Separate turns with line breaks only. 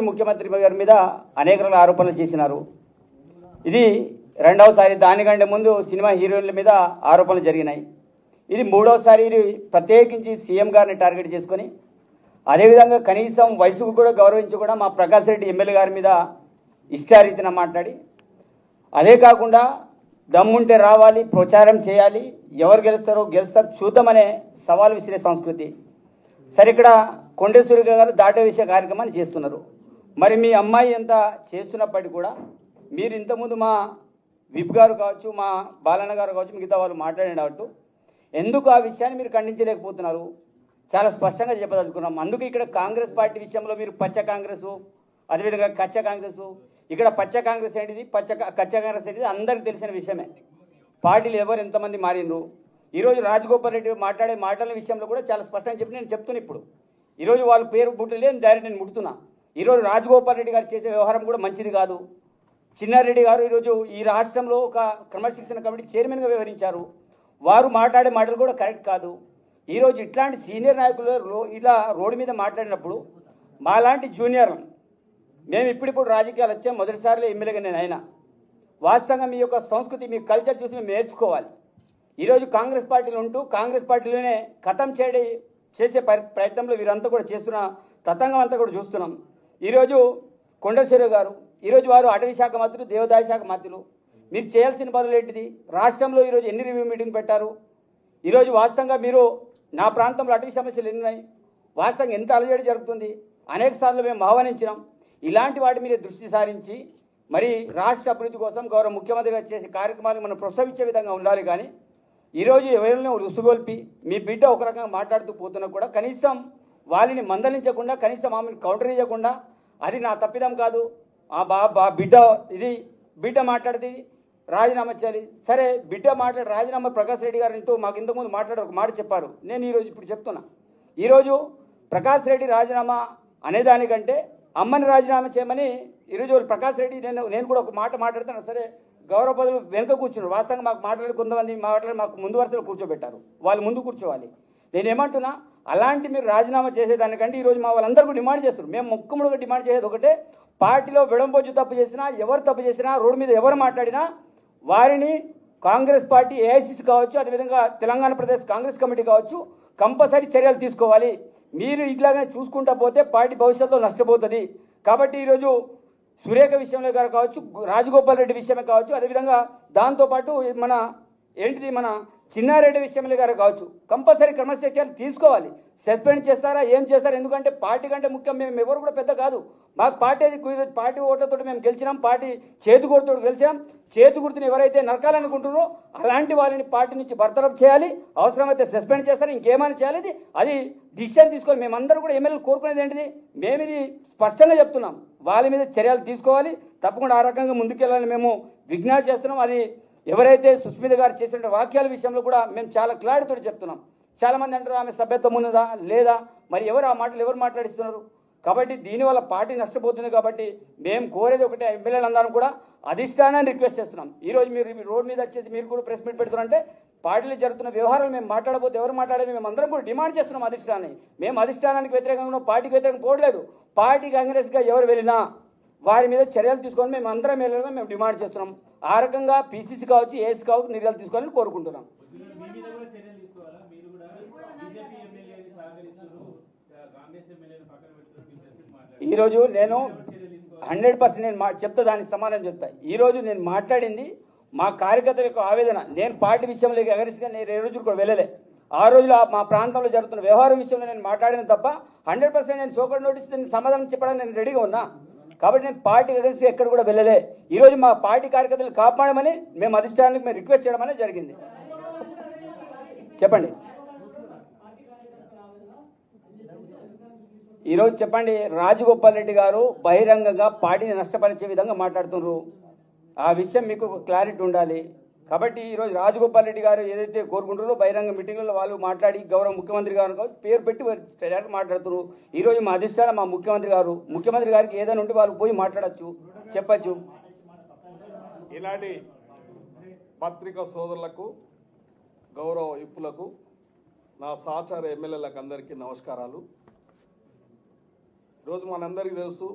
ముఖ్యమంత్రి గారి మీద అనేక రకాల ఆరోపణలు చేసినారు. ఇది రెండవసారి. దానికంటే ముందు సినిమా హీరోయిన్ల మీద ఆరోపణలు జరిగినాయి. ఇది మూడవసారి. ఇది ప్రత్యేకించి సీఎం గారిని టార్గెట్ చేసుకొని, అదేవిధంగా కనీసం వయసుకు కూడా గౌరవించి కూడా మా ప్రకాష్ రెడ్డి ఎమ్మెల్యే గారి మీద ఇష్టారీతిన మాట్లాడి, అదే కాకుండా దమ్ముంటే రావాలి, ప్రచారం చేయాలి, ఎవరు గెలుస్తారో గెలుస్తారు చూద్దామనే సవాల్ విసిరే సంస్కృతి. సరే, ఇక్కడ కొండేశ్వరి గారు దాటే విషయ కార్యక్రమాన్ని చేస్తున్నారు. మరి మీ అమ్మాయి ఎంత చేస్తున్నప్పటికీ కూడా మీరు ఇంతకుముందు మా విప్ గారు కావచ్చు, మా బాలన్న గారు కావచ్చు, మిగతా వాళ్ళు మాట్లాడినట్టు ఎందుకు ఆ విషయాన్ని మీరు ఖండించలేకపోతున్నారు? చాలా స్పష్టంగా చెప్పదలుచుకున్నాం. అందుకు ఇక్కడ కాంగ్రెస్ పార్టీ విషయంలో మీరు పచ్చ కాంగ్రెసు, అదేవిధంగా కచ్చ కాంగ్రెసు. ఇక్కడ పచ్చ కాంగ్రెస్ ఏంటిది, కచ్చ కాంగ్రెస్ ఏంటిది అందరికీ తెలిసిన విషయమే. పార్టీలు ఎవరు ఎంతమంది మారిండ్రు. ఈరోజు రాజగోపాల్ రెడ్డి మాట్లాడే మాటల విషయంలో కూడా చాలా స్పష్టంగా చెప్పి నేను చెప్తున్నా. ఇప్పుడు ఈరోజు వాళ్ళ పేరు పుట్టలేదు, డైరెక్ట్ నేను ముడుతున్నా. ఈరోజు రాజగోపాల్ రెడ్డి గారు చేసే వ్యవహారం కూడా మంచిది కాదు. చిన్నారెడ్డి గారు ఈరోజు ఈ రాష్ట్రంలో ఒక క్రమశిక్షణ కమిటీ చైర్మన్గా వ్యవహరించారు. వారు మాట్లాడే మాటలు కూడా కరెక్ట్ కాదు. ఈరోజు ఇట్లాంటి సీనియర్ నాయకులు ఇలా రోడ్డు మీద మాట్లాడినప్పుడు మాలాంటి జూనియర్, మేము ఇప్పుడిప్పుడు రాజకీయాలు వచ్చాం, మొదటిసారిలో ఎమ్మెల్యేగా నేను అయినా. వాస్తవంగా మీ యొక్క సంస్కృతి, మీ కల్చర్ చూసి మేము నేర్చుకోవాలి. ఈరోజు కాంగ్రెస్ పార్టీలో ఉంటూ కాంగ్రెస్ పార్టీలోనే ఖతం చేసే ప్రయత్నంలో వీరంతా కూడా చేస్తున్న తతంగం అంతా కూడా చూస్తున్నాం. ఈరోజు కొండశ్వరి గారు, ఈరోజు వారు అటవీ శాఖ మంత్రులు, దేవాదాయ శాఖ మంత్రులు. మీరు చేయాల్సిన పనులు ఏంటిది? రాష్ట్రంలో ఈరోజు ఎన్ని రివ్యూ మీటింగ్ పెట్టారు? ఈరోజు వాస్తవంగా మీరు నా ప్రాంతంలో అటవీ సమస్యలు ఎన్ని ఉన్నాయి, వాస్తవంగా ఎంత అలజడి జరుగుతుంది, అనేక సార్లు మేము ఆహ్వానించినాం. ఇలాంటి వాటి మీద దృష్టి సారించి మరి రాష్ట్ర అభివృద్ధి కోసం గౌరవ ముఖ్యమంత్రిగా చేసే కార్యక్రమాలు మనం ప్రోత్సహించే విధంగా ఉండాలి. కానీ ఈరోజు ఎవరిని ఉసుగొల్పి మీ బిడ్డ ఒక రకంగా మాట్లాడుతూ పోతున్నా కూడా కనీసం వాళ్ళని మందలించకుండా, కనీసం ఆమెను కౌంటర్ ఇవ్వకుండా, అది నా తప్పిదం కాదు, ఆ బిడ్డ ఇది బిడ్డ మాట్లాడితే రాజీనామా చేయాలి. సరే, బిడ్డ మాట్లాడి రాజీనామా ప్రకాష్ రెడ్డి గారితో మాకు ఇంతకుముందు మాట్లాడి ఒక మాట చెప్పారు. నేను ఈరోజు ఇప్పుడు చెప్తున్నా. ఈరోజు ప్రకాష్ రెడ్డి రాజీనామా అనేదానికంటే అమ్మని రాజీనామా చేయమని ఈరోజు ప్రకాష్ రెడ్డి నేను కూడా ఒక మాట మాట్లాడుతాను. సరే, గౌరవ పదవులు వెనుక కూర్చున్నారు. వాస్తవంగా మాకు మాట్లాడి కొంతమంది మాకు ముందు వరుసలో కూర్చోబెట్టారు. వాళ్ళు ముందు కూర్చోవాలి. నేనేమంటున్నా, అలాంటి మీరు రాజీనామా చేసేదానికంటే ఈరోజు మా వాళ్ళందరూ డిమాండ్ చేస్తారు. మేము ముక్కుముడుగా డిమాండ్ చేసేది ఒకటే, పార్టీలో విడంబోజు తప్పు చేసినా, ఎవరు తప్పు చేసినా, రోడ్డు మీద ఎవరు మాట్లాడినా వారిని కాంగ్రెస్ పార్టీ ఏఐసిసి కావచ్చు, అదేవిధంగా తెలంగాణ ప్రదేశ్ కాంగ్రెస్ కమిటీ కావచ్చు, కంపల్సరీ చర్యలు తీసుకోవాలి. మీరు ఇట్లాగానే చూసుకుంటా పోతే పార్టీ భవిష్యత్తులో నష్టపోతుంది. కాబట్టి ఈరోజు సురేఖ విషయంలో గారు కావచ్చు, రాజగోపాల్ రెడ్డి విషయమే కావచ్చు, అదేవిధంగా దాంతోపాటు మన చిన్నారెడ్డి విషయంలో గారు కావచ్చు, కంపల్సరీ క్రమశిక్షణ తీసుకోవాలి. సస్పెండ్ చేస్తారా, ఏం చేస్తారా? ఎందుకంటే పార్టీ కంటే ముఖ్యం మేము ఎవరు కూడా పెద్ద కాదు. మాకు పార్టీ ఓట్లతో మేము గెలిచినాం, పార్టీ చేతుగుర్తుతో గెలిచాం. చేతుగుర్తుని ఎవరైతే నరకాలనుకుంటున్నారో అలాంటి వాళ్ళని పార్టీ నుంచి బర్తరఫ్ చేయాలి, అవసరమైతే సస్పెండ్ చేస్తారు, ఇంకేమైనా చేయాలి. అది డిసిషన్ తీసుకోవాలి. మేమందరూ కూడా ఎమ్మెల్యేలు కోరుకునేది ఏంటిది? మేము ఇది స్పష్టంగా చెప్తున్నాం, వాళ్ళ మీద చర్యలు తీసుకోవాలి. తప్పకుండా ఆ రకంగా ముందుకెళ్ళాలని మేము విజ్ఞప్తి చేస్తున్నాం. అది ఎవరైతే సుస్మిత గారు చేసిన వాక్యాల విషయంలో కూడా మేము చాలా క్లారిటీతో చెప్తున్నాం. చాలామంది అంటారు ఆమె సభ్యత్వం ఉన్నదా లేదా, మరి ఎవరు ఆ మాటలు ఎవరు మాట్లాడిస్తున్నారు? కాబట్టి దీనివల్ల పార్టీ నష్టపోతుంది. కాబట్టి మేము కోరేది ఒకటే, ఎమ్మెల్యేలందరం కూడా అధిష్టానాన్ని రిక్వెస్ట్ చేస్తున్నాం. ఈరోజు మీరు రోడ్ మీద వచ్చేసి మీరు కూడా ప్రెస్ మీట్ పెడుతున్నారంటే పార్టీలో జరుగుతున్న వ్యవహారాలు మేము మాట్లాడబోతే ఎవరు మాట్లాడేది మేము అందరం కూడా డిమాండ్ చేస్తున్నాం అధిష్టానాన్ని. మేము అధిష్టానానికి వ్యతిరేకంగా పార్టీకి వ్యతిరేకంగా పోవట్లేదు. పార్టీ కాంగ్రెస్గా ఎవరు వెళ్ళినా వారి మీద చర్యలు తీసుకొని మేము అందరం వెళ్ళాలని మేము డిమాండ్ చేస్తున్నాం. ఆ రకంగా పీసీసీ కావచ్చు, ఏఎస్ కావచ్చు, నిర్ణయాలు తీసుకోవాలని కోరుకుంటున్నాం. ఈరోజు నేను 100% నేను చెప్తా, దానికి సమాధానం చెప్తా. ఈరోజు నేను మాట్లాడింది మా కార్యకర్తల యొక్క ఆవేదన. నేను పార్టీ విషయంలో అగరిస్ట్గా నేను ఏ రోజు కూడా వెళ్ళలే. ఆ రోజులో మా ప్రాంతంలో జరుగుతున్న వ్యవహారం విషయంలో నేను మాట్లాడిన తప్ప 100% నేను సోకర్ నోటీస్ నేను సమాధానం చెప్పడానికి నేను రెడీగా ఉన్నా. కాబట్టి నేను పార్టీ అగరిస్ట్గా ఎక్కడ కూడా వెళ్ళలే. ఈరోజు మా పార్టీ కార్యకర్తలు కాపాడమని మేము అధిష్టానానికి మేము రిక్వెస్ట్ చేయడం అనేది జరిగింది. చెప్పండి ఈరోజు చెప్పండి. రాజగోపాల్ రెడ్డి గారు బహిరంగంగా పార్టీని నష్టపరిచే విధంగా మాట్లాడుతున్నారు. ఆ విషయం మీకు క్లారిటీ ఉండాలి. కాబట్టి ఈరోజు రాజగోపాల్ రెడ్డి గారు ఏదైతే కోరుకుంటారో బహిరంగ మీటింగ్లలో వాళ్ళు మాట్లాడి గౌరవ ముఖ్యమంత్రి గారు పేరు పెట్టి డైరెక్ట్ మాట్లాడుతున్నారు. ఈరోజు మా అధిష్టానం మా ముఖ్యమంత్రి గారికి ఏదైనా ఉంటే వాళ్ళు పోయి మాట్లాడచ్చు, చెప్పచ్చు.
ఈనాటి పత్రికా సోదరులకు, గౌరవ విప్పులకు, నా సహచార ఎమ్మెల్యేలకు అందరికీ నమస్కారాలు. ఈరోజు మనందరికీ తెలుసు